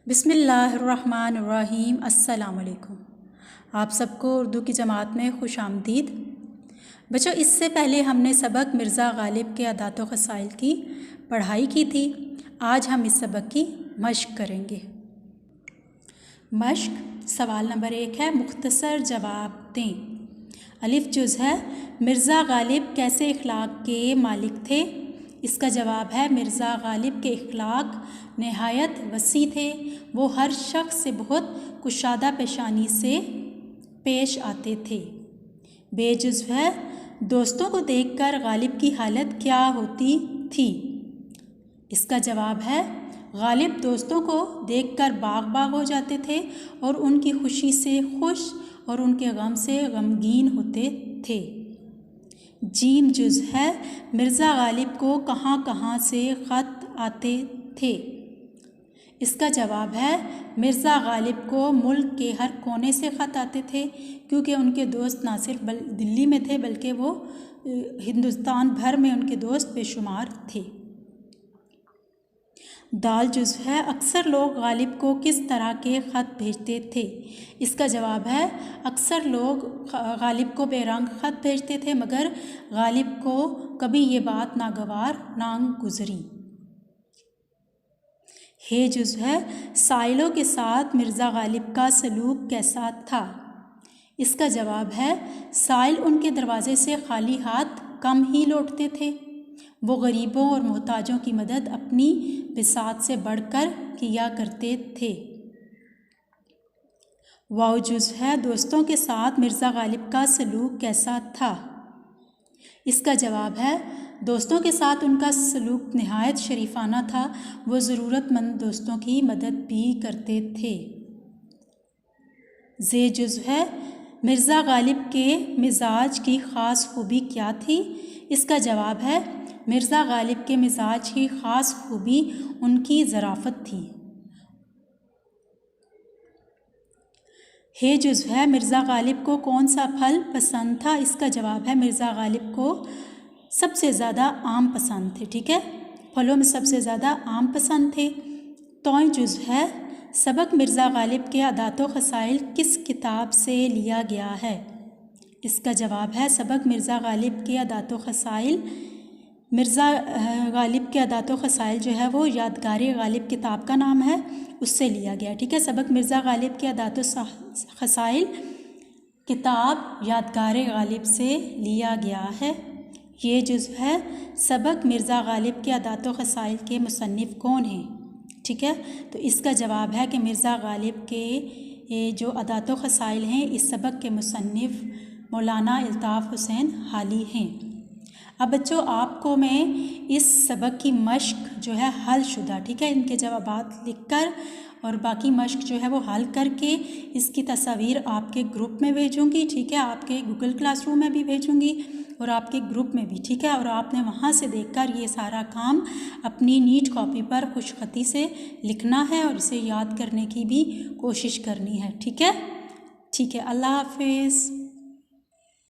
बिस्मिल्लाहिर्रहमानिर्रहीम। अस्सलाम वालेकुम। आप सबको उर्दू की जमात में खुश आमदीद। बच्चों, इससे पहले हमने सबक मिर्ज़ा गालिब के अदात व ख़साइल की पढ़ाई की थी। आज हम इस सबक की मश्क करेंगे। मश्क सवाल नंबर 1 है, मुख्तसर जवाब दें। अलिफ जुज़ है, मिर्ज़ा गालिब कैसे इखलाक के मालिक थे? इसका जवाब है, मिर्ज़ा गालिब के इखलाक नहायत वसी थे। वो हर शख्स से बहुत कुशादा पेशानी से पेश आते थे। बेजुज़ है, दोस्तों को देखकर गालिब की हालत क्या होती थी? इसका जवाब है, गालिब दोस्तों को देखकर बाग बाग हो जाते थे और उनकी खुशी से खुश और उनके गम से गमगीन होते थे। जीम जुज़ है, मिर्ज़ा गालिब को कहाँ कहाँ से ख़त आते थे? इसका जवाब है, मिर्ज़ा गालिब को मुल्क के हर कोने से ख़त आते थे, क्योंकि उनके दोस्त ना सिर्फ दिल्ली में थे बल्कि वो हिंदुस्तान भर में उनके दोस्त बेशुमार थे। दाल जुज़ है, अक्सर लोग गालिब को किस तरह के ख़त भेजते थे? इसका जवाब है, अक्सर लोग गालिब को बेरंग ख़त भेजते थे, मगर गालिब को कभी ये बात नागवार ना गुज़री। हे जुज़ है, साइलों के साथ मिर्ज़ा गालिब का सलूक कैसा था? इसका जवाब है, साइल उनके दरवाज़े से खाली हाथ कम ही लौटते थे। वो गरीबों और मोहताजों की मदद अपनी बिसात से बढ़कर किया करते थे। वाव जुज़ है, दोस्तों के साथ मिर्ज़ा गालिब का सलूक कैसा था? इसका जवाब है, दोस्तों के साथ उनका सलूक नहायत शरीफाना था। वो ज़रूरतमंद दोस्तों की मदद भी करते थे। जे जुज़ है, मिर्ज़ा गालिब के मिजाज की ख़ास खूबी क्या थी? इसका जवाब है, मिर्ज़ा गालिब के मिजाज की ख़ास खूबी उनकी ज़राफ़त थी। हे जुज़ है, मिर्ज़ा गालिब को कौन सा फल पसंद था? इसका जवाब है, मिर्ज़ा गालिब को सबसे ज़्यादा आम पसंद थे। ठीक है, फलों में सबसे ज़्यादा आम पसंद थे। तौय जुज़ है, सबक मिर्ज़ा गालिब के अदात व ख़साइल किस किताब से लिया गया है? इसका जवाब है, सबक मिर्ज़ा गालिब के अदात व ख़साइल मिर्ज़ा गालिब के अदात व ख़साइल जो है वो यादगार गालिब किताब का नाम है, उससे लिया गया। ठीक है, सबक मिर्ज़ा गालिब के अदात व ख़साइल किताब यादगार गालिब से लिया गया है। ये जुज़ है, सबक मिर्ज़ा गालिब के अदात व ख़साइल के मुसन्निफ़ कौन हैं? ठीक है, तो इसका जवाब है कि मिर्ज़ा गालिब के जो अदात व ख़साइल हैं, इस सबक के मुसन्निफ़ मौलाना अल्ताफ़ हुसैन हाली हैं। अब बच्चों, आपको मैं इस सबक की मश्क जो है हल शुदा, ठीक है, इनके जवाबात लिखकर और बाकी मश्क जो है वो हल करके इसकी तस्वीर आपके ग्रुप में भेजूँगी। ठीक है, आपके गूगल क्लासरूम में भी भेजूँगी और आपके ग्रुप में भी। ठीक है, और आपने वहाँ से देखकर ये सारा काम अपनी नीट कॉपी पर खुशखती से लिखना है और इसे याद करने की भी कोशिश करनी है। ठीक है, अल्लाह हाफिज़।